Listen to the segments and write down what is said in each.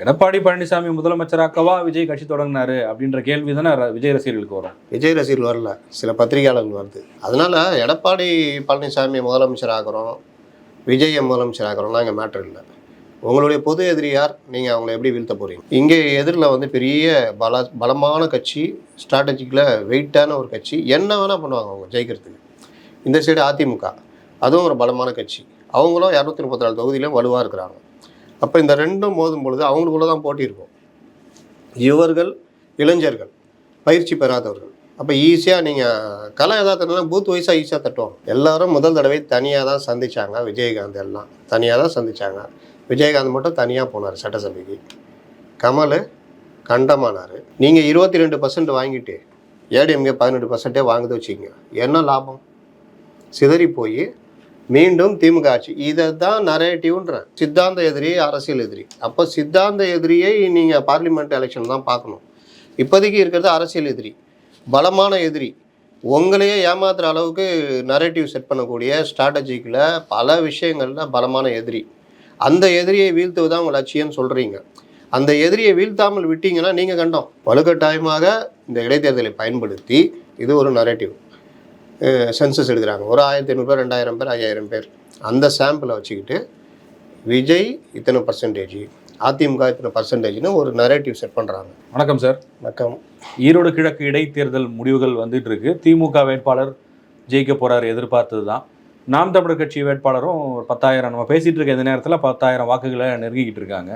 எடப்பாடி பழனிசாமி முதலமைச்சராக்கவா விஜய் கட்சி தொடங்கினாரு அப்படின்ற கேள்வி தானே விஜய் ரசிகர்களுக்கு வரும். விஜய் ரசிகர்கள் வரல, சில பத்திரிகையாளர்கள் வருது. அதனால எடப்பாடி பழனிசாமி முதலமைச்சர் ஆகிறோம், விஜயை முதலமைச்சர் ஆகிறோம்னா இங்கே மேட்ரு இல்லை. உங்களுடைய பொது எதிரி யார், நீங்கள் அவங்கள எப்படி வீழ்த்த போகிறீங்க? இங்கே எதிரில் வந்து பெரிய பலமான கட்சி, ஸ்ட்ராட்டஜிக்கில் வெயிட்டான ஒரு கட்சி, என்ன வேணால் பண்ணுவாங்க அவங்க ஜெயிக்கிறதுக்கு. இந்த சைடு அதிமுக, அதுவும் ஒரு பலமான கட்சி, அவங்களும் 234 தொகுதியிலும் வலுவாக இருக்கிறாங்க. அப்போ இந்த ரெண்டும் மோதும் பொழுது அவங்களுக்குள்ள தான் போட்டி இருக்கும். இவர்கள் இளைஞர்கள், பயிற்சி பெறாதவர்கள். அப்போ ஈஸியாக நீங்கள் கலை எதாவது பூத் வைஸாக ஈஸியாக தட்டுவாங்க. எல்லாரும் முதல் தடவை தனியாக தான் சந்தித்தாங்க. விஜயகாந்த் எல்லாம் தனியாக தான் சந்தித்தாங்க. விஜயகாந்த் மட்டும் தனியாக போனார் சட்டசபைக்கு. கமல் கண்டமானார். நீங்கள் 22% வாங்கிட்டு ஏடிஎம்கே 18% வாங்குது வச்சுக்கோங்க, என்ன லாபம்? சிதறி போய் மீண்டும் திமுக ஆட்சி. இதை தான் நரேட்டிவ்ன்றேன். சித்தாந்த எதிரி, அரசியல் எதிரி. அப்போ சித்தாந்த எதிரியை நீங்கள் பார்லிமெண்ட் எலெக்ஷன் தான் பார்க்கணும். இப்போதைக்கு இருக்கிறது அரசியல் எதிரி, பலமான எதிரி. உங்களையே ஏமாத்துகிற அளவுக்கு நரேட்டிவ் செட் பண்ணக்கூடிய ஸ்ட்ராட்டஜிக்கில் பல விஷயங்களில் பலமான எதிரி. அந்த எதிரியை வீழ்த்துவதான் உங்கள் லட்சியம்னு சொல்கிறீங்க. அந்த எதிரியை வீழ்த்தாமல் விட்டீங்கன்னா நீங்கள் கண்டோம். வலுக்கட்டாயமாக இந்த இடைத்தேர்தலை பயன்படுத்தி இது ஒரு நரேட்டிவ் சென்சஸ் எடுக்கிறாங்க. ஒரு 1500 பேர், 2000 பேர், 5000 பேர், அந்த சாம்பிளை வச்சுக்கிட்டு விஜய் இத்தனை பர்சன்டேஜ், அதிமுக இத்தனை பர்சன்டேஜ்னு ஒரு நரேட்டிவ் செட் பண்ணுறாங்க. வணக்கம் சார். வணக்கம். ஈரோடு கிழக்கு இடைத்தேர்தல் முடிவுகள் வந்துட்டு இருக்கு. திமுக வேட்பாளர் ஜெயிக்க போறாரு, எதிர்பார்த்தது தான். நாம் தமிழர் கட்சி வேட்பாளரும் 10,000, நம்ம பேசிட்டு இருக்க இந்த நேரத்தில் 10,000 வாக்குகளை நெருங்கிக்கிட்டு இருக்காங்க.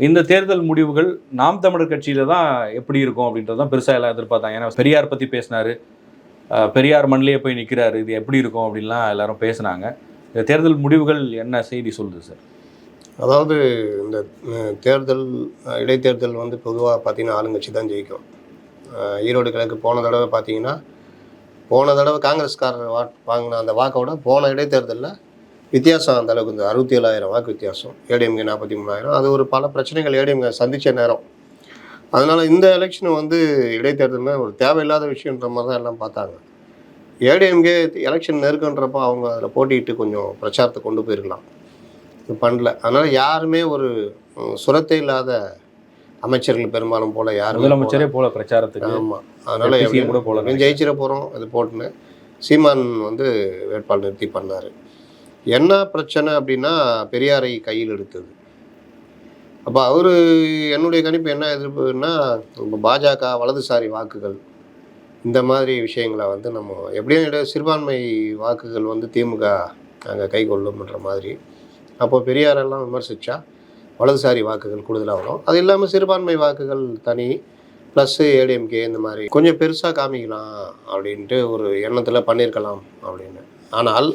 இந்த தேர்தல் முடிவுகள் நாம் தமிழர் கட்சியில தான் எப்படி இருக்கும் அப்படின்றது தான் பெருசாக எல்லாம் எதிர்பார்த்தாங்க. ஏன்னா பெரியார் பற்றி பேசினாரு, பெரியார் மண்ணிலேயே போய் நிற்கிறாரு, இது எப்படி இருக்கும் அப்படின்லாம் எல்லாரும் பேசுனாங்க. இந்த தேர்தல் முடிவுகள் என்ன செய்தி சொல்லுது சார்? அதாவது இந்த தேர்தல் இடைத்தேர்தல் வந்து பொதுவாக பார்த்தீங்கன்னா ஆளுங்கட்சி தான் ஜெயிக்கும். ஈரோடு கிழக்கு போன தடவை பார்த்தீங்கன்னா, போன தடவை காங்கிரஸ்காரர் வாங்கின அந்த வாக்கோட போன இடைத்தேர்தலில் வித்தியாசம் அந்த அளவுக்கு இந்த 67,000 வாக்கு வித்தியாசம், ஏடிஎம்கே 43,000. அது ஒரு பல பிரச்சனைகள் ஏடிஎம்கே சந்தித்த நேரம். அதனால் இந்த எலெக்ஷன் வந்து இடைத்தேர்தலில் ஒரு தேவையில்லாத விஷயன்ற மாதிரி தான் எல்லாம் பார்த்தாங்க. ஏடிஎம்கே எலெக்ஷன் நெருக்கன்றப்போ அவங்க அதில் போட்டிட்டு கொஞ்சம் பிரச்சாரத்தை கொண்டு போயிருக்கலாம், இது பண்ணல. அதனால் யாருமே ஒரு சுரத்தை இல்லாத அமைச்சர்கள் பெரும்பாலும் போல் யாரும் முதலமைச்சரே போல பிரச்சாரத்துக்கு. ஆமாம், அதனால் கூட போல ஜெயிச்சிட போகிறோம் அது போட்டுன்னு சீமான் வந்து வேட்பாளர் நிறுத்தி பண்ணார். என்ன பிரச்சனை அப்படின்னா பெரியாரை கையில் எடுத்தது. அப்போ அவர் என்னுடைய கணிப்பு என்ன எதிர்ப்புன்னா, இப்போ பாஜக வலதுசாரி வாக்குகள் இந்த மாதிரி விஷயங்களை வந்து நம்ம எப்படியும் சிறுபான்மை வாக்குகள் வந்து திமுக அங்கே கை கொள்ளும்ன்ற மாதிரி. அப்போது பெரியாரெல்லாம் விமர்சித்தா வலதுசாரி வாக்குகள் கூடுதலாக வரும். அது இல்லாமல் சிறுபான்மை வாக்குகள் தனி, ப்ளஸ்ஸு ஏடிஎம்கே இந்த மாதிரி கொஞ்சம் பெருசாக காமிக்கலாம் அப்படின்ட்டு ஒரு எண்ணத்தில் பண்ணியிருக்கலாம் அப்படின்னு. ஆனால்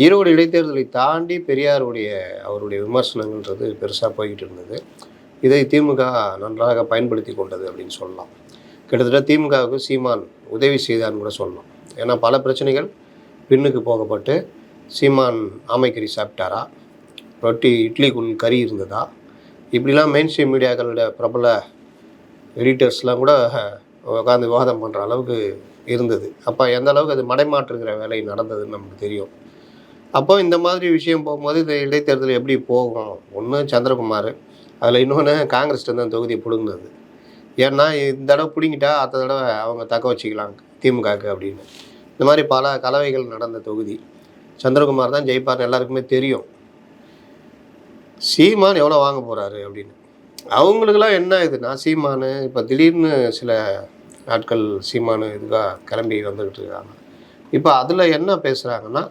ஈரோடு இடைத்தேர்தலை தாண்டி பெரியாருடைய அவருடைய விமர்சனங்கள்ன்றது பெருசாக போய்கிட்டு இருந்தது. இதை திமுக நன்றாக பயன்படுத்தி கொண்டது அப்படின்னு சொல்லலாம். கிட்டத்தட்ட திமுகவுக்கு சீமான் உதவி செய்தான்னு கூட சொல்லலாம். ஏன்னா பல பிரச்சனைகள் பின்னுக்கு போகப்பட்டு சீமான் ஆமைக்கறி சாப்பிட்டாரா, ரொட்டி இட்லிக்குள் கறி இருந்ததா, இப்படிலாம் மெயின் ஸ்ட்ரீம் மீடியாக்களோட பிரபல எடிட்டர்ஸ்லாம் கூட உட்காந்து விவாதம் பண்ணுற அளவுக்கு இருந்தது. அப்போ எந்த அளவுக்கு அது மடைமாற்றுகிற வேலை நடந்ததுன்னு நமக்கு தெரியும். அப்போ இந்த மாதிரி விஷயம் போகும்போது இந்த இடைத்தேர்தல் எப்படி போகும்? ஒன்று சந்திரகுமார், அதில் இன்னொன்று காங்கிரஸ்ட்டு தான் தொகுதியை பிடுங்கினது. ஏன்னா இந்த தடவை பிடிங்கிட்டா அடுத்த தடவை அவங்க தக்க வச்சுக்கலாம் திமுகவுக்கு அப்படின்னு. இந்த மாதிரி பல கலவைகள் நடந்த தொகுதி. சந்திரகுமார் தான் ஜெயிப்பார்னு எல்லாருக்குமே தெரியும். சீமான் எவ்வளோ வாங்க போகிறாரு அப்படின்னு அவங்களுக்கெல்லாம் என்ன இதுன்னா, சீமானு இப்போ திடீர்னு சில நாட்கள் சீமானு இதுக்காக கிளம்பி வந்துக்கிட்டு இருக்காங்க. இப்போ அதில் என்ன பேசுகிறாங்கன்னா,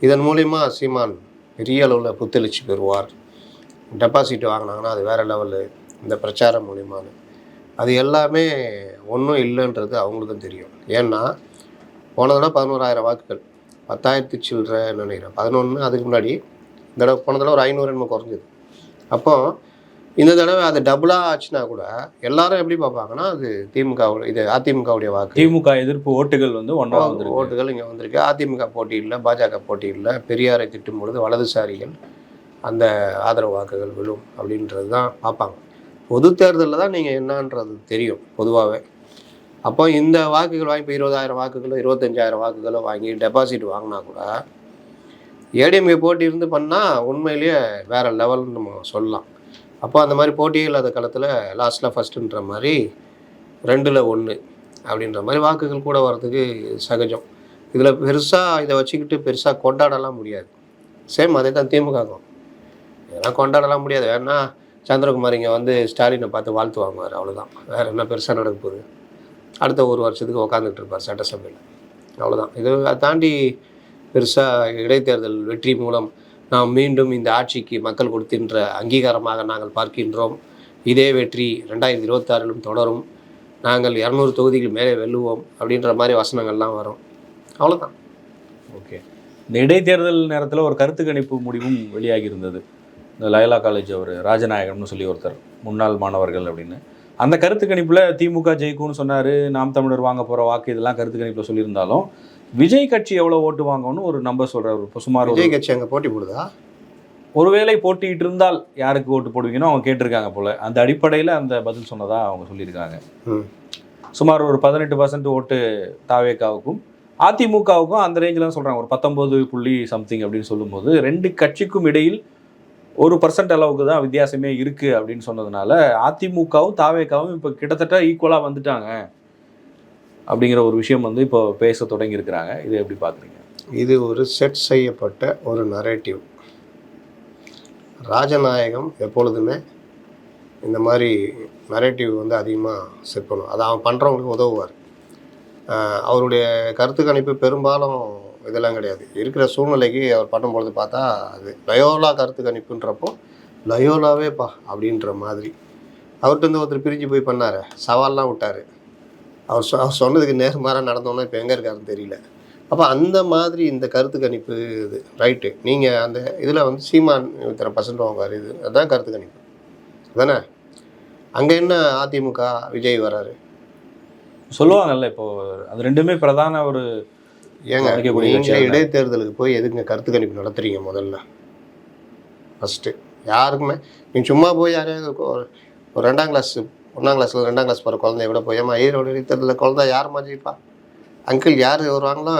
இதன் மூலிமா சீமான் பெரிய அளவில் புத்தெழுச்சி பெறுவார், டெபாசிட் வாங்கினாங்கன்னா அது வேறு லெவலு, இந்த பிரச்சாரம் மூலிமானு. அது எல்லாமே ஒன்றும் இல்லைன்றது அவங்களுக்கும் தெரியும். ஏன்னா போன தடவை 11,000 வாக்குகள், 10,000 சில்லற நினைக்கிறேன், 11 அதுக்கு முன்னாடி இந்த தடவை போன தடவை ஒரு 500 என்னமோ குறைஞ்சிது. அப்போ இந்த தடவை அது டபுளாக ஆச்சுன்னா கூட எல்லாரும் எப்படி பார்ப்பாங்கன்னா, அது திமுகவோட இது அதிமுகவுடைய வாக்கு, திமுக எதிர்ப்பு ஓட்டுகள் வந்து ஓட்டுகள் இங்கே வந்திருக்கு. அதிமுக போட்டி இல்லை, பாஜக போட்டி இல்லை. பெரியாரை திட்டும் பொழுது வலதுசாரிகள் அந்த ஆதரவு வாக்குகள் விழும் அப்படின்றது தான் பார்ப்பாங்க. பொது தேர்தலில் தான் நீங்கள் என்னன்றது தெரியும் பொதுவாகவே. அப்போ இந்த வாக்குகள் வாங்கி இப்போ 20,000 வாக்குகளோ 25,000 வாக்குகளோ வாங்கி டெபாசிட் வாங்கினா கூட ஏடிஎம்கே போட்டி இருந்து பண்ணால் உண்மையிலேயே வேறு லெவல்னு நம்ம சொல்லலாம். அப்போ அந்த மாதிரி போட்டியே இல்லாத காலத்தில் லாஸ்ட்டில் ஃபஸ்ட்டுன்ற மாதிரி 2ல் 1 அப்படின்ற மாதிரி வாக்குகள் கூட வர்றதுக்கு சகஜம். இதில் பெருசாக இதை வச்சுக்கிட்டு பெருசாக கொண்டாடலாம் முடியாது. சேம் அதே தான் திமுகவும். இதெல்லாம் கொண்டாடலாம் முடியாது. வேணா சந்திரகுமார் இங்கே வந்து ஸ்டாலினை பார்த்து வாழ்த்து வாங்குவார், அவ்வளோதான். வேறு என்ன பெருசாக நடக்க போகுது? அடுத்த 1 வருஷத்துக்கு உட்காந்துட்டு இருப்பார் சட்டசபையில், அவ்வளோதான். இதை தாண்டி பெருசாக இடைத்தேர்தல் வெற்றி மூலம் நாம் மீண்டும் இந்த ஆட்சிக்கு மக்கள் கொடுக்கின்ற அங்கீகாரமாக நாங்கள் பார்க்கின்றோம், இதே வெற்றி 2026 தொடரும், நாங்கள் 200 தொகுதிகள் மேலே வெல்லுவோம் அப்படின்ற மாதிரி வசனங்கள்லாம் வரும், அவ்வளோதான். ஓகே. இந்த இடைத்தேர்தல் நேரத்தில் ஒரு கருத்து கணிப்பு முடிவும் வெளியாகி இருந்தது. இந்த லயோலா காலேஜ் அவர் ராஜநாயகம்னு சொல்லி ஒருத்தர், முன்னாள் மாணவர்கள் அப்படின்னு, அந்த கருத்து கணிப்பில் திமுக ஜெயிக்கும்னு சொன்னார். நாம் தமிழர் வாங்க போகிற வாக்கு இதெல்லாம் கருத்து கணிப்பில் சொல்லியிருந்தாலும் விஜய் கட்சி எவ்வளோ ஓட்டு வாங்கணும்னு ஒரு நம்பர் சொல்கிறார். இப்போ சுமார் விஜய் கட்சி அங்கே போட்டி போடுதா? ஒருவேளை போட்டிட்டு இருந்தால் யாருக்கு ஓட்டு போடுவீங்கன்னு அவங்க கேட்டிருக்காங்க போல். அந்த அடிப்படையில் அந்த பதில் சொன்னதாக அவங்க சொல்லியிருக்காங்க. சுமார் ஒரு 18% ஓட்டு தாவேகாவுக்கும் அதிமுகவுக்கும் அந்த ரேஞ்சில் தான் சொல்கிறாங்க. ஒரு 19 சம்திங் அப்படின்னு சொல்லும்போது 2 கட்சிக்கும் இடையில் 1% அளவுக்கு தான் வித்தியாசமே இருக்குது அப்படின்னு சொன்னதுனால அதிமுகவும் தாவேகாவும் இப்போ கிட்டத்தட்ட ஈக்குவலாக வந்துட்டாங்க அப்படிங்கிற ஒரு விஷயம் வந்து இப்போ பேச தொடங்கியிருக்கிறாங்க. இதை எப்படி பார்க்குறீங்க? இது ஒரு செட் செய்யப்பட்ட ஒரு நரேட்டிவ். ராஜநாயகம் எப்பொழுதுமே இந்த மாதிரி நரேட்டிவ் வந்து அதிகமாக செட் பண்ணும். அதை அவன் பண்ணுறவங்களுக்கு உதவுவார். அவருடைய கருத்து கணிப்பு பெரும்பாலும் இதெல்லாம் கிடையாது. இருக்கிற சூழ்நிலைக்கு அவர் பண்ணும்பொழுது பார்த்தா அது லயோலா கருத்து கணிப்புன்றப்போ லயோலாவேப்பா அப்படின்ற மாதிரி அவர்கிட்ட ஒருத்தர் பிரிஞ்சு போய் பண்ணார், சவால்லாம் விட்டார். அவர் சொன்னதுக்கு நேர்மாறாக நடந்தோன்னா இப்போ எங்கே இருக்காருன்னு தெரியல. அப்போ அந்த மாதிரி இந்த கருத்து கணிப்பு இது ரைட்டு. நீங்கள் அந்த இதில் வந்து சீமான் இத்தனை % வாங்குவார், இது அதுதான் கருத்து கணிப்பு தானே. அங்கே என்ன அதிமுக விஜய் வராரு சொல்லுவாங்கல்ல. இப்போது அது ரெண்டுமே பிரதான ஒரு ஏங்க நீங்கள் இடைத்தேர்தலுக்கு போய் எதுக்குங்க கருத்து கணிப்பு நடத்துறீங்க? முதல்ல ஃபஸ்ட்டு யாருக்குமே நீங்கள் சும்மா போய் யாரையாவது ஒரு 2ஆம் கிளாஸ் 1ஆம் கிளாஸில் 2ஆம் கிளாஸ் போகிற குழந்தைய விட போய் ஈரோடு இடைத்தேர்தலில் குழந்தை யாருமா ஜெயிப்பா? அங்கிள் யார் வருவாங்களோ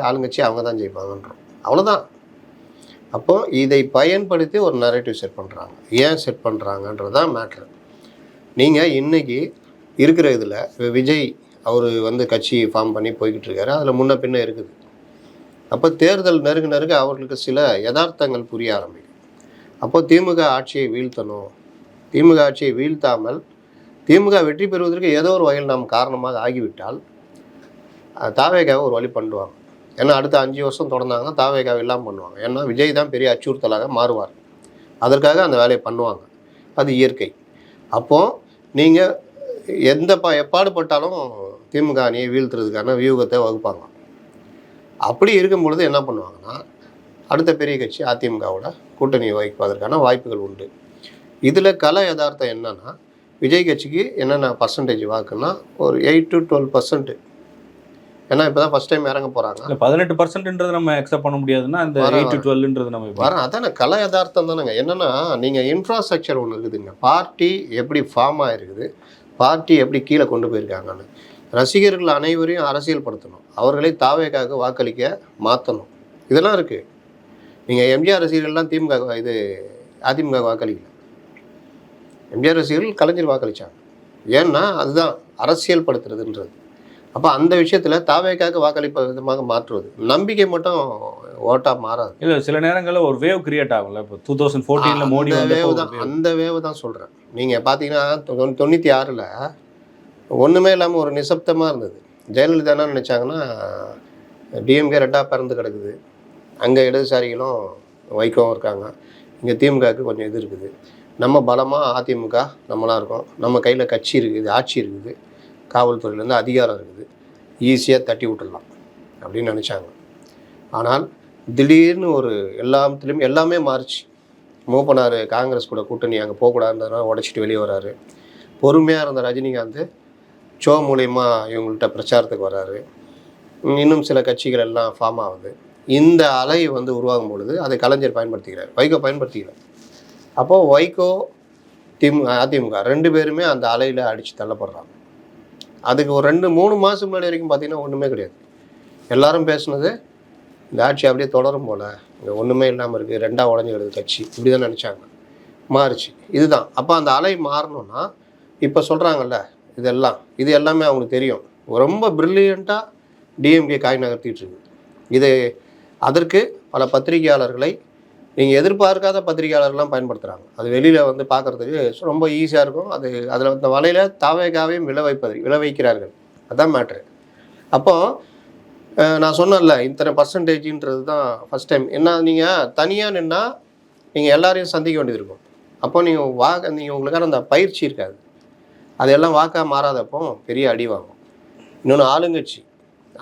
ஆளுங்கட்சி அவங்க தான் ஜெயிப்பாங்கன்றோம், அவ்வளோதான். அப்போது இதை பயன்படுத்தி ஒரு நரேட்டிவ் செட் பண்ணுறாங்க. ஏன் செட் பண்ணுறாங்கன்றது தான் மேட்ரு. நீங்கள் இன்றைக்கி இருக்கிற இதில் விஜய் அவர் வந்து கட்சி ஃபார்ம் பண்ணி போய்கிட்டு இருக்காரு, அதில் முன்ன பின்ன இருக்குது. அப்போ தேர்தல் நெருங்க அவர்களுக்கு சில யதார்த்தங்கள் புரிய ஆரம்பிக்கும். அப்போ திமுக ஆட்சியை வீழ்த்தணும், திமுக ஆட்சியை வீழ்த்தாமல் திமுக வெற்றி பெறுவதற்கு ஏதோ ஒரு வகையில் நாம் காரணமாக ஆகிவிட்டால் தாவேகாவை ஒரு வழி பண்ணுவாங்க. ஏன்னா அடுத்த 5 வருஷம் தொடர்ந்தாங்கன்னா தாவேகாவை இல்லாமல் பண்ணுவாங்க. ஏன்னா விஜய் தான் பெரிய அச்சுறுத்தலாக மாறுவார். அதற்காக அந்த வேலையை பண்ணுவாங்க, அது இயற்கை. அப்போது நீங்கள் எப்பாடுபட்டாலும் திமுக அணியை வீழ்த்துறதுக்கான வியூகத்தை வகுப்பாங்க. அப்படி இருக்கும் பொழுது என்ன பண்ணுவாங்கன்னா அடுத்த பெரிய கட்சி அதிமுகவோட கூட்டணி வைப்பதற்கான வாய்ப்புகள் உண்டு. இதில் கல யதார்த்தம் என்னன்னா விஜய் கட்சிக்கு என்னென்ன % வாக்குன்னா ஒரு 8 to 12%. ஏன்னா இப்போ தான் ஃபஸ்ட் டைம் இறங்க போகிறாங்க. 18%ன்றது நம்ம அக்செப்ட் பண்ண முடியாதுன்னா அந்த 8 to 12ன்றது நம்ம வரேன். அதான கல யதார்த்தம் தானேங்க. என்னென்னா நீங்கள் இன்ஃப்ராஸ்ட்ரக்சர் ஒன்று இருக்குதுங்க. பார்ட்டி எப்படி ஃபார்ம் ஆகிருக்குது, பார்ட்டி எப்படி கீழே கொண்டு போயிருக்காங்கன்னு ரசிகர்கள் அனைவரையும் அரசியல் படுத்தணும், அவர்களை தாவேக்காக வாக்களிக்க மாற்றணும், இதெல்லாம் இருக்குது. நீங்கள் எம்ஜிஆர் ரசிகர்கள்லாம் அதிமுக வாக்களிக்கல, எம்ஜிஆர் ரசிகர்கள் கலைஞர் வாக்களித்தாங்க. ஏன்னா அதுதான் அரசியல் படுத்துறதுன்றது. அப்போ அந்த விஷயத்தில் தாவேக்காக வாக்களிப்ப விதமாக மாற்றுவது, நம்பிக்கை மட்டும் ஓட்டாக மாறாது. இல்லை, சில நேரங்களில் ஒரு வேவ் கிரியேட் ஆகும்ல. இப்போ 2014 மோடி அந்த வேவ் தான் சொல்கிறேன். நீங்கள் பார்த்தீங்கன்னா 96ல் ஒன்றுமே இல்லாமல் ஒரு நிசப்தமாக இருந்தது. ஜெயலலிதா என்ன நினச்சாங்கன்னா டிஎம்கே ரெட்டாக பிறந்து கிடக்குது, அங்கே இடதுசாரிகளும் வைக்கவும் இருக்காங்க, இங்கே திமுகவுக்கு கொஞ்சம் இது இருக்குது, நம்ம பலமாக அதிமுக நம்மளாம் இருக்கோம், நம்ம கையில் கட்சி இருக்குது, ஆட்சி இருக்குது, காவல்துறையிலேருந்து அதிகாரம் இருக்குது, ஈஸியாக தட்டி விட்டுடலாம் அப்படின்னு நினச்சாங்க. ஆனால் திடீர்னு ஒரு எல்லாமே மாறிச்சு. மூப்பனார் காங்கிரஸ் கூட கூட்டணி அங்கே போகக்கூடாதுன்றதுனால உடச்சிட்டு வெளியே வராரு. பொறுமையாக இருந்த ரஜினிகாந்த் ஷோ மூலயமா இவங்கள்ட்ட பிரச்சாரத்துக்கு வர்றாரு. இன்னும் சில கட்சிகள் எல்லாம் ஃபார்ம் ஆகுது. இந்த அலை வந்து உருவாகும் பொழுது அதை கலைஞர் பயன்படுத்திக்கிறார், வைகோ பயன்படுத்திக்கிறார். அப்போது வைகோ அதிமுக 2 பேருமே அந்த அலையில் அடித்து தள்ளப்படுறாங்க. அதுக்கு ஒரு 2-3 மாதம் முன்னாடி வரைக்கும் பார்த்திங்கன்னா ஒன்றுமே கிடையாது. எல்லாரும் பேசுனது இந்த ஆட்சி அப்படியே தொடரும் போல், இங்கே ஒன்றுமே இல்லாமல் இருக்குது, 2ஆக உடஞ்சி கிடக்குது கட்சி, இப்படி தான் நினச்சாங்க. மாறுச்சு. இதுதான். அப்போ அந்த அலை மாறணும்னா இப்போ சொல்கிறாங்கல்ல இது எல்லாமே அவங்களுக்கு தெரியும். ரொம்ப பிரில்லியண்ட்டாக டிஎம்கே காய் நகர்த்திட்டு இருக்கு. இது அதற்கு பல பத்திரிகையாளர்களை நீங்கள் எதிர்பார்க்காத பத்திரிகையாளர்கள்லாம் பயன்படுத்துகிறாங்க. அது வெளியில் வந்து பார்க்குறதுக்கு ரொம்ப ஈஸியாக இருக்கும். அதில் அந்த வலையில் தாவேகாவையும் விளை வைக்கிறார்கள். அதுதான் மேட்ரு. அப்போது நான் சொன்னேன்ல இத்தனை பர்சன்டேஜின்றது தான் ஃபஸ்ட் டைம். என்ன நீங்கள் தனியாக நின்னால் நீங்கள் எல்லாரையும் சந்திக்க வேண்டியது இருக்கும். அப்போ நீங்கள் உங்களுக்கான அந்த பயிற்சி இருக்காது. அதெல்லாம் வாக்காக மாறாதப்போ பெரிய அடி வாங்கும். இன்னொன்று ஆளுங்கட்சி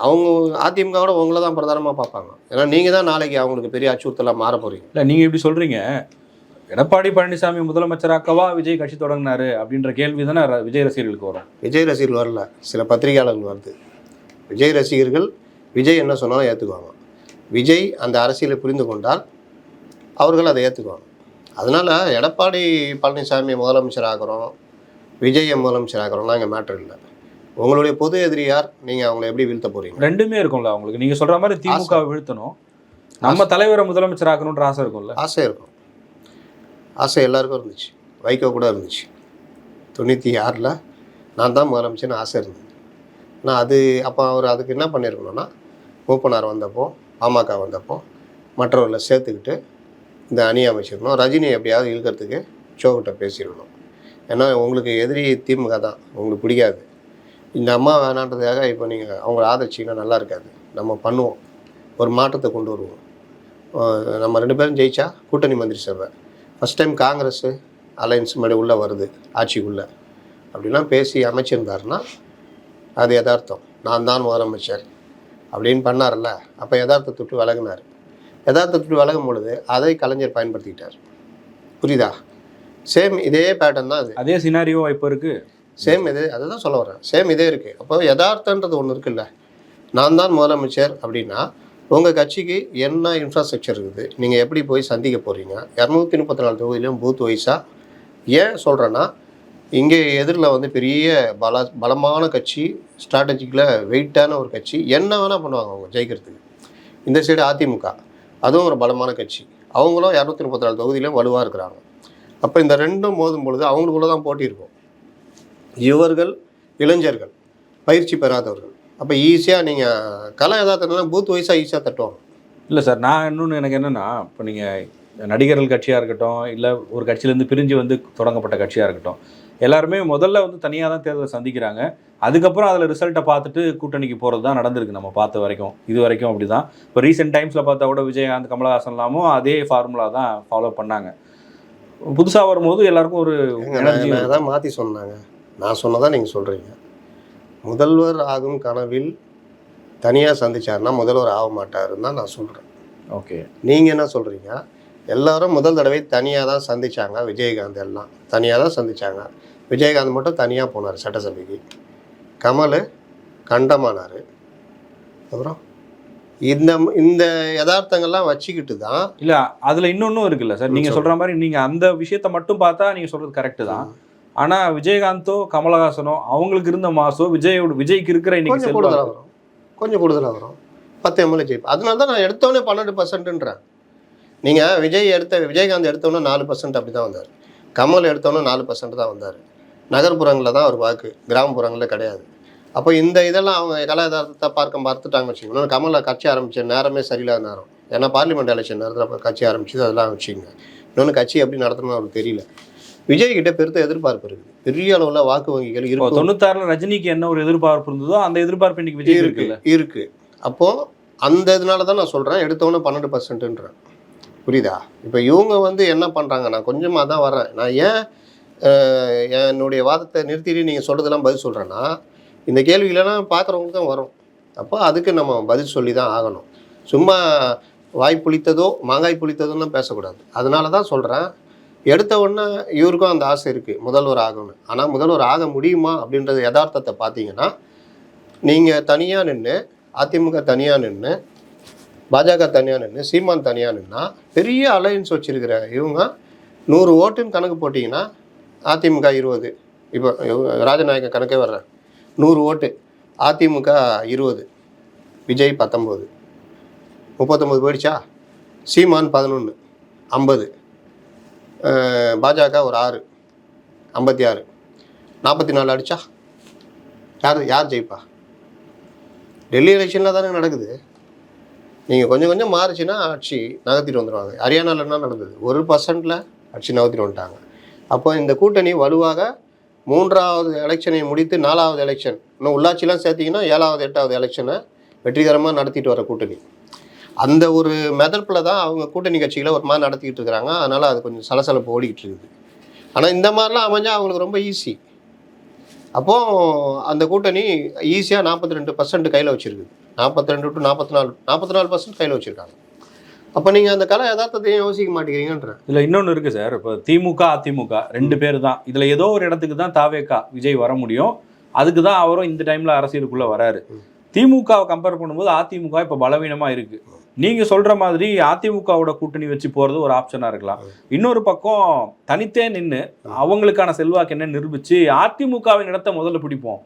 அவங்க அதிமுகவோட உங்களை தான் பிரதானமாக பார்ப்பாங்க. ஏன்னா நீங்கள் தான் நாளைக்கு அவங்களுக்கு பெரிய அச்சுறுத்தலாக மாற போகிறீங்க. இல்லை, நீங்கள் இப்படி சொல்கிறீங்க, எடப்பாடி பழனிசாமி முதலமைச்சராக்கவா விஜய் கட்சி தொடங்கினாரு அப்படின்ற கேள்வி தானே விஜய் ரசிகர்களுக்கு வரும். விஜய் ரசிகர்கள் வரல, சில பத்திரிகையாளர்கள் வருது. விஜய் ரசிகர்கள் விஜய் என்ன சொன்னாலும் ஏற்றுக்குவாங்க. விஜய் அந்த அரசியலை புரிந்து கொண்டால் அவர்கள் அதை ஏற்றுக்குவாங்க. அதனால் எடப்பாடி பழனிசாமி முதலமைச்சர் ஆகிறோம், விஜயை முதலமைச்சர் ஆகிறோம்னா இங்கே மேட்ரு இல்லை. உங்களுடைய பொது எதிரி யார், நீங்கள் அவங்களை எப்படி வீழ்த்த போகிறீங்க? ரெண்டுமே இருக்கும்ல அவங்களுக்கு. நீங்கள் சொல்கிற மாதிரி திமுகவை வீழ்த்தணும், நம்ம தலைவரை முதலமைச்சர் ஆக்கணுன்ற ஆசை இருக்கும்ல. ஆசை இருக்கும். ஆசை எல்லாருக்கும் இருந்துச்சு. வைகோ கூட இருந்துச்சு. 96 நான் தான் முதலமைச்சர்னு ஆசை இருந்தது. ஆனால் அப்போ அவர் அதுக்கு என்ன பண்ணியிருக்கணும்னா, மூப்பனார் வந்தப்போ, பாமக வந்தப்போ மற்றவர்களை சேர்த்துக்கிட்டு இந்த அணி அமைச்சிருக்கணும். ரஜினியை எப்படியாவது இழுக்கிறதுக்கு ஷோக்கிட்ட பேசிடணும். ஏன்னா உங்களுக்கு எதிரி திமுக தான், உங்களுக்கு பிடிக்காது. இந்த அம்மா வேணான்றதுக்காக இப்போ நீங்கள் அவங்கள ஆதரிச்சிங்கன்னா நல்லா இருக்காது. நம்ம பண்ணுவோம், ஒரு மாற்றத்தை கொண்டு வருவோம். நம்ம 2 பேரும் ஜெயிச்சா கூட்டணி மந்திரி சபை ஃபஸ்ட் டைம் காங்கிரஸ் அலையன்ஸ் மாதிரி உள்ளே வருது ஆட்சிக்குள்ளே அப்படிலாம் பேசி அமைச்சிருந்தாருன்னா அது யதார்த்தம். நான் தான் முதலமைச்சர் அப்படின்னு பண்ணார்ல, அப்போ யதார்த்தத்தை விட்டு விலகினார். யதார்த்தத்தை விட்டு விலகும் பொழுது அதை கலைஞர் பயன்படுத்திக்கிட்டார். புரியுதா? சேம் இதே பேட்டர்ன் தான். அதே சினாரியோ இப்போ இருக்குது. சேம் இதே, அதை தான் சொல்ல வரேன். சேம் இதே இருக்குது. அப்போ யதார்த்தன்றது ஒன்று இருக்குல்ல. நான் தான் முதலமைச்சர் அப்படின்னா உங்கள் கட்சிக்கு என்ன இன்ஃப்ராஸ்ட்ரக்சர் இருக்குது, நீங்கள் எப்படி போய் சந்திக்க போகிறீங்க, 234 தொகுதியிலையும் பூத் வைஸாக. ஏன் சொல்கிறேன்னா, இங்கே எதிரில் வந்து பெரிய பலமான கட்சி, ஸ்ட்ராட்டஜிக்கில் வெயிட்டான ஒரு கட்சி, என்ன வேணால் பண்ணுவாங்க அவங்க ஜெயிக்கிறதுக்கு. இந்த சைடு அதிமுக, அதுவும் ஒரு பலமான கட்சி, அவங்களும் 234 தொகுதியிலையும் வலுவாக இருக்கிறாங்க. அப்போ இந்த ரெண்டும் மோதும் பொழுது அவங்களுக்குள்ள தான் போட்டி இருக்கும். இவர்கள் இளைஞர்கள், பயிற்சி பெறாதவர்கள். அப்போ ஈஸியாக நீங்கள் கலை எதார்த்தம்னா பூத் வைஸாக ஈஸியாக தட்டுவாங்க. இல்லை சார், நான் இன்னொன்று எனக்கு என்னென்னா, இப்போ நீங்கள் நடிகர்கள் கட்சியாக இருக்கட்டும், இல்லை ஒரு கட்சியிலேருந்து பிரிஞ்சு வந்து தொடங்கப்பட்ட கட்சியாக இருக்கட்டும், எல்லாருமே முதல்ல வந்து தனியாக தான் தேர்தலை சந்திக்கிறாங்க. அதுக்கப்புறம் அதில் ரிசல்ட்டை பார்த்துட்டு கூட்டணிக்கு போகிறது தான் நடந்திருக்கு நம்ம பார்த்த வரைக்கும். இது வரைக்கும் அப்படி தான். இப்போ ரீசெண்ட் டைம்ஸில் பார்த்தா கூட விஜயகாந்த், கமலஹாசன் எல்லாமும் அதே ஃபார்முலா தான் ஃபாலோ பண்ணாங்க. புதுசாக வரும்போது எல்லாருக்கும் ஒரு எனர்ஜி தான் மாற்றி சொன்னாங்க. நான் சொன்னதான் நீங்கள் சொல்கிறீங்க. முதல்வர் ஆகும் கனவில் தனியாக சந்திச்சாருன்னா முதல்வர் ஆக மாட்டாருன்னு தான் நான் சொல்கிறேன். ஓகே, நீங்கள் என்ன சொல்கிறீங்க? எல்லாரும் முதல் தடவை தனியாக தான் சந்திச்சாங்க. விஜயகாந்த் எல்லாம் தனியாக தான் சந்திச்சாங்க. விஜயகாந்த் மட்டும் தனியாக போனார் சட்டசபைக்கு. கமல் கண்டமானார். அப்புறம் இந்த யதார்த்தங்கள்லாம் வச்சுக்கிட்டு தான். இல்லை, அதில் இன்னொன்றும் இருக்குல்ல சார், நீங்கள் சொல்கிற மாதிரி நீங்கள் அந்த விஷயத்தை மட்டும் பார்த்தா நீங்கள் சொல்கிறது கரெக்டு தான். ஆனால் விஜயகாந்தோ கமலஹாசனோ அவங்களுக்கு இருந்த மாசோ விஜய்க்கு இருக்கிற இன்னைக்கு கொஞ்சம் கூடுதலாக வரும் 10 எம்எல்ஏ ஜெயிப்பு. அதனால தான் நான் எடுத்தோடனே 12%ன்றேன். நீங்கள் விஜயகாந்த் எடுத்தோன்னே 4% அப்படி தான் வந்தார். கமல் எடுத்தோன்னே 4% தான் வந்தார். நகர்ப்புறங்களில் தான் அவர் வாக்கு, கிராமப்புறங்களில் கிடையாது. அப்போ இந்த இதெல்லாம் அவங்க கலை யதார்த்தத்தை பார்த்துட்டாங்க வச்சுக்கோங்க. கமலை கட்சி ஆரம்பித்த நேரமே சரியில்லாத நேரம். ஏன்னா பார்லிமெண்ட் எலெக்ஷன் நேரத்தில் கட்சி ஆரம்பிச்சது, அதெல்லாம் வச்சுக்கோங்க. இன்னொன்று கட்சி எப்படி நடத்தணும்னு அவருக்கு தெரியல. விஜய் கிட்ட பெருத்த எதிர்பார்ப்பு இருக்குது, பெரிய அளவில் வாக்கு வங்கிகள் இருக்கு. 96 ரஜினிக்கு என்ன ஒரு எதிர்பார்ப்பு இருந்ததோ அந்த எதிர்பார்ப்பு இன்னைக்கு விஜய் இருக்கு. அப்போ அந்த இதனால தான் நான் சொல்கிறேன் எடுத்தவொன்னே 12%ன்றேன். புரியுதா? இப்போ இவங்க வந்து என்ன பண்ணுறாங்க, நான் கொஞ்சமாக தான் வரேன். நான் ஏன் என்னுடைய வாதத்தை நிறுத்திட்டு நீங்கள் சொல்கிறதெல்லாம் பதில் சொல்கிறேன்னா, இந்த கேள்விகளெல்லாம் பார்க்குறவங்களுக்கு தான் வரும். அப்போ அதுக்கு நம்ம பதில் சொல்லி தான் ஆகணும். சும்மா வாய் புளித்ததோ மாங்காய் புளித்ததோன்னு பேசக்கூடாது. அதனால தான் சொல்கிறேன், எடுத்த உடனே இவருக்கும் அந்த ஆசை இருக்குது முதல்வர் ஆகணும். ஆனால் முதல்வர் ஆக முடியுமா அப்படின்றது யதார்த்தத்தை பார்த்தீங்கன்னா, நீங்கள் தனியாக நின்று, அதிமுக தனியாக நின்று, பாஜக தனியாக நின்று, சீமான் தனியாக நின்னா, பெரிய அலையன்ஸ் வச்சுருக்கிற இவங்க 100 ஓட்டுன்னு கணக்கு போட்டிங்கன்னா அதிமுக 20, இப்போ ராஜநாயக கணக்கே வர்றேன், 100 ஓட்டு அதிமுக 20, விஜய் 19, 39 போயிடுச்சா? சீமான் 11, 50, பாஜக ஒரு 6, 56, 44 அடிச்சா யார் ஜெயிப்பா? டெல்லி எலெக்ஷனில் தானே நடக்குது. நீங்கள் கொஞ்சம் கொஞ்சம் மாறுச்சுன்னா ஆட்சி நகர்த்திட்டு வந்துடுவாங்க. ஹரியானாவில் என்ன நடந்தது? 1% ஆட்சி நகர்த்திட்டு வந்துட்டாங்க. அப்போ இந்த கூட்டணி வலுவாக 3வது எலெக்ஷனை முடித்து 4வது எலெக்ஷன், இன்னும் உள்ளாட்சிலாம் சேர்த்திங்கன்னா 7வது 8வது எலெக்ஷனை வெற்றிகரமாக நடத்திட்டு வர கூட்டணி. அந்த ஒரு மெதப்பில் தான் அவங்க கூட்டணி கட்சிகளை ஒரு மாதிரி நடத்திக்கிட்டு இருக்கிறாங்க. அதனால் அது கொஞ்சம் சலசலப்பு ஓடிக்கிட்டு இருக்குது. ஆனால் இந்த மாதிரிலாம் அமைஞ்சால் அவங்களுக்கு ரொம்ப ஈஸி. அப்போது அந்த கூட்டணி ஈஸியாக 42% கையில் வச்சுருக்குது. 42 to 44% கையில் வச்சுருக்காங்க. அப்போ நீங்கள் அந்த கலை யதார்த்தத்தையும் யோசிக்க மாட்டேங்கிறீங்கன்ற. இதில் இன்னொன்று இருக்குது சார். இப்போ திமுக அதிமுக 2 பேர் தான். இதில் ஏதோ ஒரு இடத்துக்கு தான் தாவேகா விஜய் வர முடியும். அதுக்கு தான் அவரும் இந்த டைமில் அரசியலுக்குள்ளே வராரு. திமுகவை கம்பேர் பண்ணும்போது அதிமுக இப்போ பலவீனமாக இருக்குது. நீங்கள் சொல்கிற மாதிரி அதிமுகவோட கூட்டணி வச்சு போகிறது ஒரு ஆப்ஷனாக இருக்கலாம். இன்னொரு பக்கம் தனித்தே நின்று அவங்களுக்கான செல்வாக்கு என்ன நிரூபித்து அதிமுகவின் இடத்த முதல்ல பிடிப்போம்.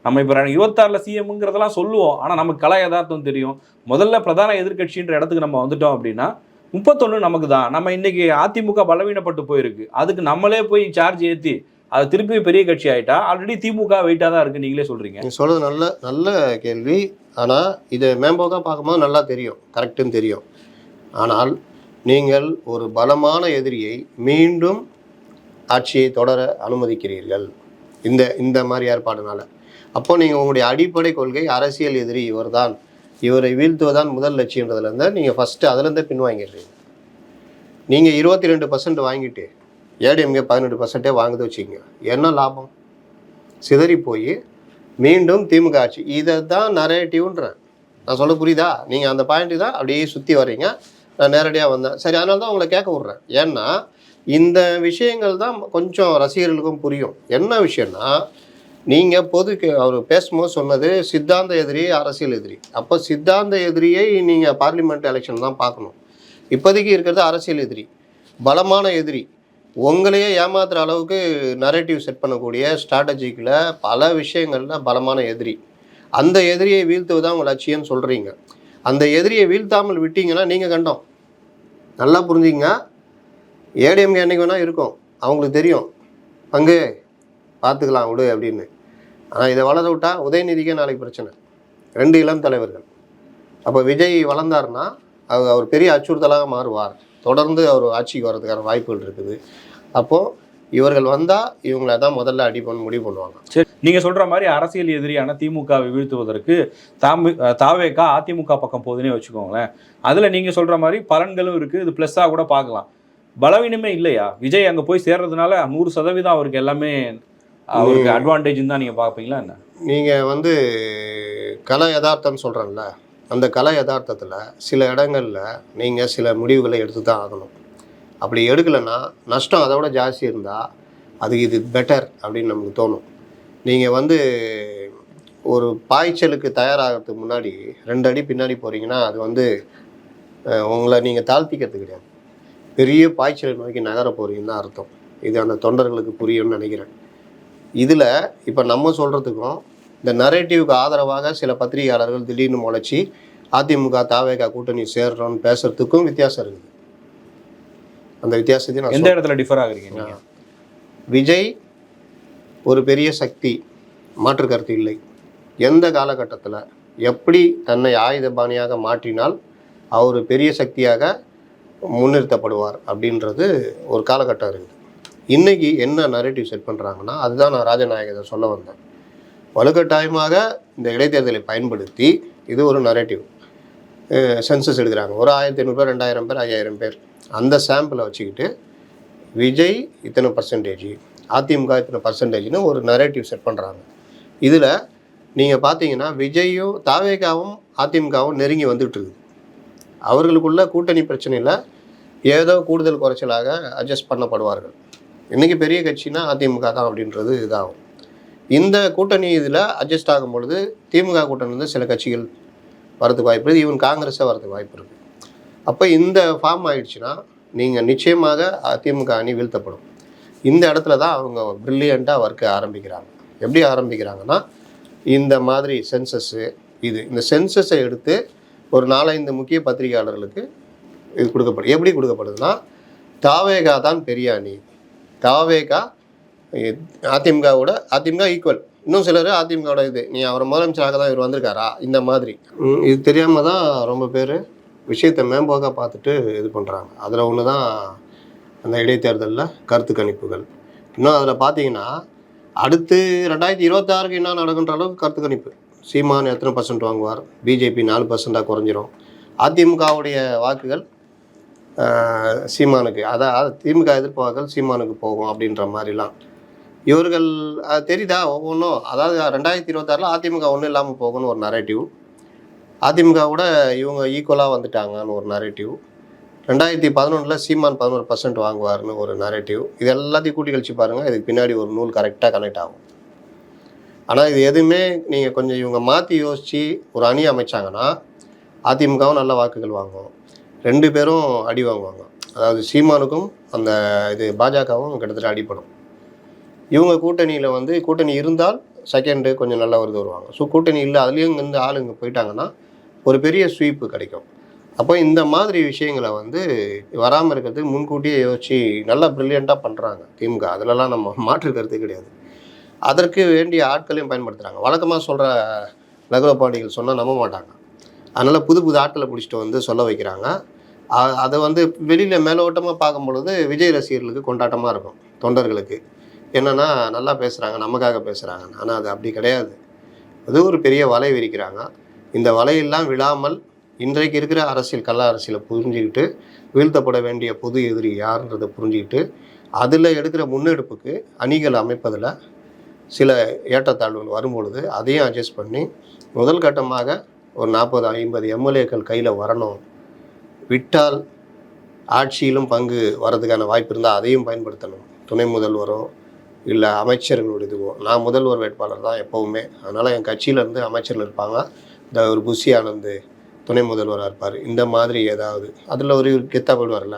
நம்ம இப்போ 26ல் சிஎம்ங்கிறதெல்லாம் சொல்லுவோம். ஆனால் நமக்கு கலை யதார்த்தம் தெரியும். முதல்ல பிரதான எதிர்கட்சின்ற இடத்துக்கு நம்ம வந்துட்டோம் அப்படின்னா 31 நமக்கு தான். நம்ம இன்னைக்கு அதிமுக பலவீனப்பட்டு போயிருக்கு. அதுக்கு நம்மளே போய் சார்ஜ் ஏற்றி அது திருப்பி பெரிய கட்சி ஆகிட்டா ஆல்ரெடி திமுக வெயிட்டாக தான் இருக்குது. நீங்களே சொல்கிறீங்க. நீங்கள் சொல்கிறது நல்ல கேள்வி. ஆனால் இதை மேம்போக்காக பார்க்கும்போது நல்லா தெரியும், கரெக்டுன்னு தெரியும். ஆனால் நீங்கள் ஒரு பலமான எதிரியை மீண்டும் ஆட்சியை தொடர அனுமதிக்கிறீர்கள் இந்த மாதிரி ஏற்பாடுனால. அப்போ நீங்கள் உங்களுடைய அடிப்படை கொள்கை அரசியல் எதிரி இவர் தான், இவரை வீழ்த்துவதான் முதல் லட்சியன்றதுலேருந்து நீங்கள் ஃபஸ்ட்டு அதுலேருந்தே பின்வாங்கிடுறீங்க. நீங்கள் 22% வாங்கிட்டு ஏடிஎம்கே 18% வாங்குது வச்சுக்கோங்க. என்ன லாபம்? சிதறி போய் மீண்டும் திமுக ஆட்சி. இதை தான் நரேட்டிவ்ன்றேன். நான் சொல்ல புரியுதா? நீங்கள் அந்த பாயிண்ட்டு தான் அப்படியே சுற்றி வர்றீங்க. நான் நேரடியாக வந்தேன். சரி, அதனால தான் உங்களை கேட்க விட்றேன். ஏன்னா இந்த விஷயங்கள் தான் கொஞ்சம் ரசிகர்களுக்கும் புரியும். என்ன விஷயம்னா, நீங்கள் அவர் பேசும்போது சொன்னது சித்தாந்த எதிரி, அரசியல் எதிரி. அப்போ சித்தாந்த எதிரியை நீங்கள் பார்லிமெண்ட் எலெக்ஷன் தான் பார்க்கணும். இப்போதைக்கு இருக்கிறது அரசியல் எதிரி, பலமான எதிரி. உங்களையே ஏமாத்துகிற அளவுக்கு நரேட்டிவ் செட் பண்ணக்கூடிய ஸ்ட்ராட்டஜிக்கில் பல விஷயங்களில் பலமான எதிரி. அந்த எதிரியை வீழ்த்துவதான் உங்கள் லட்சியம்னு சொல்கிறீங்க. அந்த எதிரியை வீழ்த்தாமல் விட்டீங்கன்னா நீங்கள் கண்டோம். நல்லா புரிஞ்சுங்க. ஏடிஎம்கே என்றைக்கு வேணால் இருக்கும். அவங்களுக்கு தெரியும் பங்கு பார்த்துக்கலாம் விடு அப்படின்னு. ஆனால் இதை வளர விட்டால் உதயநிதிக்கே நாளைக்கு பிரச்சனை. 2 இளம் தலைவர்கள். அப்போ விஜய் வளர்ந்தார்னா அவர் பெரிய அச்சுறுத்தலாக மாறுவார். தொடர்ந்து அவர் ஆட்சிக்கு வர்றதுக்கான வாய்ப்புகள் இருக்குது. அப்போது இவர்கள் வந்தால் இவங்களை தான் முதல்ல அடிப்பண்ணு முடிவு பண்ணுவாங்க. சரி, நீங்கள் சொல்கிற மாதிரி அரசியல் எதிரியான திமுகவை வீழ்த்துவதற்கு தாவேகா அதிமுக பக்கம் போகுதுன்னே வச்சுக்கோங்களேன். அதில் நீங்கள் சொல்கிற மாதிரி பலன்களும் இருக்குது. இது ப்ளஸ்ஸாக கூட பார்க்கலாம். பலவீனமே இல்லையா? விஜய் அங்கே போய் சேர்றதுனால 100% அவருக்கு எல்லாமே அவருக்கு அட்வான்டேஜ்னு தான் நீங்கள் பார்ப்பீங்களா என்ன? நீங்கள் கலை யதார்த்தம்னு சொல்கிறேன்ல, அந்த கலை யதார்த்தத்தில் சில இடங்களில் நீங்கள் சில முடிவுகளை எடுத்து தான் ஆகணும். அப்படி எடுக்கலைன்னா நஷ்டம் அதை விட ஜாஸ்தி இருந்தால் அதுக்கு இது பெட்டர் அப்படின்னு நமக்கு தோணும். நீங்கள் ஒரு பாய்ச்சலுக்கு தயாராகிறதுக்கு முன்னாடி 2 அடி பின்னாடி போகிறீங்கன்னா அது உங்களை நீங்கள் தாழ்த்திக்கிறது கிடையாது. பெரிய பாய்ச்சலை நோக்கி நகர போகிறீங்கன்னு தான் அர்த்தம். இது அந்த தொண்டர்களுக்கு புரியும்னு நினைக்கிறேன். இதில் இப்போ நம்ம சொல்கிறதுக்கும் இந்த நரேட்டிவ்க்கு ஆதரவாக சில பத்திரிகையாளர்கள் திடீர்னு முளைச்சி அதிமுக தாவேகா கூட்டணி சேர்றோன்னு பேசுறதுக்கும் வித்தியாசம் இருக்குது. அந்த வித்தியாசத்தையும் நான் எந்த இடத்துல டிஃபர் ஆகுறீங்க? விஜய் ஒரு பெரிய சக்தி, மாற்று கருத்து இல்லை. எந்த காலகட்டத்தில் எப்படி தன்னை ஆயுதபாணியாக மாற்றினால் அவர் பெரிய சக்தியாக முன்னிறுத்தப்படுவார் அப்படின்றது ஒரு காலகட்டம் இருக்குது. இன்றைக்கி என்ன நரேட்டிவ் செட் பண்ணுறாங்கன்னா, அதுதான் நான் ராஜநாயகத்தை சொல்ல வந்தேன். வலுக்கட்டாயமாக இந்த இடைத்தேர்தலை பயன்படுத்தி இது ஒரு நரேட்டிவ். சென்சஸ் எடுக்கிறாங்க. ஒரு 1500 பேர், 2000 பேர், 5000 பேர். அந்த சாம்பிளை வச்சுக்கிட்டு விஜய் இத்தனை %, அதிமுக இத்தனை %ன்னு ஒரு நரேட்டிவ் செட் பண்ணுறாங்க. இதில் நீங்கள் பார்த்தீங்கன்னா விஜயும் தாவேகாவும் அதிமுகவும் நெருங்கி வந்துட்டுருக்குது. அவர்களுக்குள்ள கூட்டணி பிரச்சனையில் ஏதோ கூடுதல் குறைச்சலாக அட்ஜஸ்ட் பண்ணப்படுவார்கள். இன்றைக்கி பெரிய கட்சினா அதிமுக தான் அப்படின்றது இதாகும். இந்த கூட்டணி இதில் அட்ஜஸ்ட் ஆகும் பொழுது திமுக கூட்டணி சில கட்சிகள் வரதுக்கு வாய்ப்பு இருக்குது. ஈவன் காங்கிரஸாக வரதுக்கு வாய்ப்பு இருக்குது. அப்போ இந்த ஃபார்ம் ஆகிடுச்சுன்னா நீங்கள் நிச்சயமாக அதிமுக அணி வீழ்த்தப்படும். இந்த இடத்துல தான் அவங்க ப்ரில்லியண்ட்டாக ஒர்க்க ஆரம்பிக்கிறாங்க. எப்படி ஆரம்பிக்கிறாங்கன்னா, இந்த மாதிரி சென்சஸ்ஸு இந்த சென்சஸை எடுத்து ஒரு 4-5 முக்கிய பத்திரிகையாளர்களுக்கு இது கொடுக்கப்படுது. எப்படி கொடுக்கப்படுதுன்னா, தாவேகா தான் பெரிய அணி. தாவேகா அதிமுக ஈக்குவல். இன்னும் சிலர் அதிமுகவோட நீ அவரை முதலமைச்சராக தான் இவர் வந்திருக்காரா இந்த மாதிரி. இது தெரியாமல் தான் ரொம்ப பேர் விஷயத்தை மேம்போக்காக பார்த்துட்டு இது பண்ணுறாங்க. அதில் ஒன்று தான் அந்த இடைத்தேர்தலில் கருத்து கணிப்புகள். இன்னும் அதில் பார்த்தீங்கன்னா அடுத்து 2026க்கு என்ன நடக்குன்ற அளவுக்கு கருத்து கணிப்பு. சீமான் எத்தனை % வாங்குவார், பிஜேபி 4% குறைஞ்சிரும், அதிமுகவுடைய வாக்குகள் சீமானுக்கு, அதாவது திமுக எதிர்ப்பார்கள் சீமானுக்கு போகும் அப்படின்ற மாதிரிலாம் இவர்கள் தெரியுதா ஒவ்வொன்றும். அதாவது 2026 அதிமுக ஒன்றும் இல்லாமல் போகணும்னு ஒரு நரேட்டிவ், அதிமுகவோட இவங்க ஈக்குவலாக வந்துட்டாங்கன்னு ஒரு நரேட்டிவ், 2011 சீமான் 11% வாங்குவார்னு ஒரு நரேட்டிவ். இது எல்லாத்தையும் கூட்டி கழிச்சு பாருங்கள், இதுக்கு பின்னாடி ஒரு நூல் கரெக்டாக கனெக்ட் ஆகும். ஆனால் இது எதுவுமே நீங்கள் கொஞ்சம் இவங்க மாற்றி யோசித்து ஒரு அணி அமைச்சாங்கன்னா அதிமுகவும் நல்ல வாக்குகள் வாங்குவோம், 2 பேரும் அடி வாங்குவாங்க. அதாவது சீமானுக்கும் அந்த பாஜகவும் கிட்டத்தட்ட அடிப்படும். இவங்க கூட்டணியில் கூட்டணி இருந்தால் செகண்டு கொஞ்சம் நல்லா வருவாங்க. ஸோ கூட்டணி இல்லை, அதுலேயும் இங்கேருந்து ஆளுங்க போயிட்டாங்கன்னா ஒரு பெரிய ஸ்வீப்பு கிடைக்கும். அப்போ இந்த மாதிரி விஷயங்களை வராமல் இருக்கிறதுக்கு முன்கூட்டியே யோசித்து நல்லா ப்ரில்லியண்ட்டாக பண்ணுறாங்க திமுக. அதிலலாம் நம்ம மாற்று கருத்து கிடையாது. அதற்கு வேண்டிய ஆட்களையும் பயன்படுத்துகிறாங்க. வழக்கமாக சொல்கிற லகுலபாண்டிகள் சொன்னால் நம்ப மாட்டாங்க. அதனால் புது ஆட்களை பிடிச்சிட்டு சொல்ல வைக்கிறாங்க. அதை வெளியில் மேலோட்டமாக பார்க்கும் பொழுது விஜய் ரசிகர்களுக்கு கொண்டாட்டமாக இருக்கும், தொண்டர்களுக்கு என்னென்னா நல்லா பேசுகிறாங்க, நமக்காக பேசுகிறாங்க. ஆனால் அது அப்படி கிடையாது. அது ஒரு பெரிய வலை விரிக்கிறாங்க. இந்த வலையெல்லாம் விழாமல் இன்றைக்கு இருக்கிற அரசியல், கள்ள அரசியலை புரிஞ்சுக்கிட்டு வீழ்த்தப்பட வேண்டிய பொது எதிரி யாருன்றதை புரிஞ்சுக்கிட்டு அதில் எடுக்கிற முன்னெடுப்புக்கு அணிகள் அமைப்பதில் சில ஏற்றத்தாழ்வுகள் வரும்பொழுது அதையும் அட்ஜஸ்ட் பண்ணி முதல் கட்டமாக ஒரு 40-50 எம்எல்ஏக்கள் கையில் வரணும். விட்டால் ஆட்சியிலும் பங்கு வர்றதுக்கான வாய்ப்பு இருந்தால் அதையும் பயன்படுத்தணும். துணை முதல்வரோ இல்லை அமைச்சர்களுடைய இதுவோ, நான் முதல்வர் வேட்பாளர் தான் எப்போவுமே, அதனால் என் கட்சியிலேருந்து அமைச்சர்கள் இருப்பாங்க, இந்த ஒரு புஷி ஆனந்த் துணை முதல்வராக இருப்பார், இந்த மாதிரி ஏதாவது அதில் ஒரு கெத்தா போயிடுவார்ல,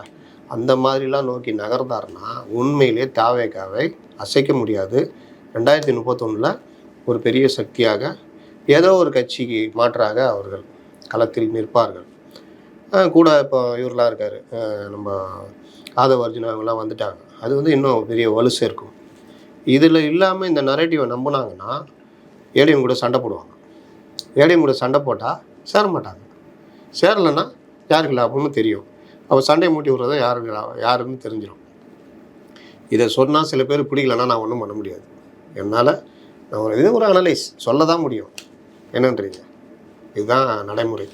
அந்த மாதிரிலாம் நோக்கி நகர்ந்தாருன்னா உண்மையிலே தாவேகாவை அசைக்க முடியாது. 2031 ஒரு பெரிய சக்தியாக ஏதோ ஒரு கட்சிக்கு மாற்றாக அவர்கள் களத்தில் நிற்பார்கள். கூட இப்போ இவரெலாம் இருக்கார், நம்ம ஆதவ அர்ஜுனா இவங்கெல்லாம் வந்துட்டாங்க. அது இன்னும் பெரிய வலு சேர்க்கும். இதில் இல்லாமல் இந்த நரேட்டிவை நம்பினாங்கன்னா ஏடிஎம் கூட சண்டை போடுவாங்க. ஏடிஎம் கூட சண்டை போட்டால் சேர மாட்டாங்க. சேரலைன்னா யாருக்கு லாபம்னு தெரியும். அப்போ சண்டையை மூட்டி விடுறத யாருன்னு தெரிஞ்சிடும். இதை சொன்னால் சில பேர் பிடிக்கலன்னா நான் ஒன்றும் பண்ண முடியாது. என்னால் நான் ஒரு அனலைஸ் சொல்ல தான் முடியும். என்னன்றீங்க? இதுதான் நடைமுறை.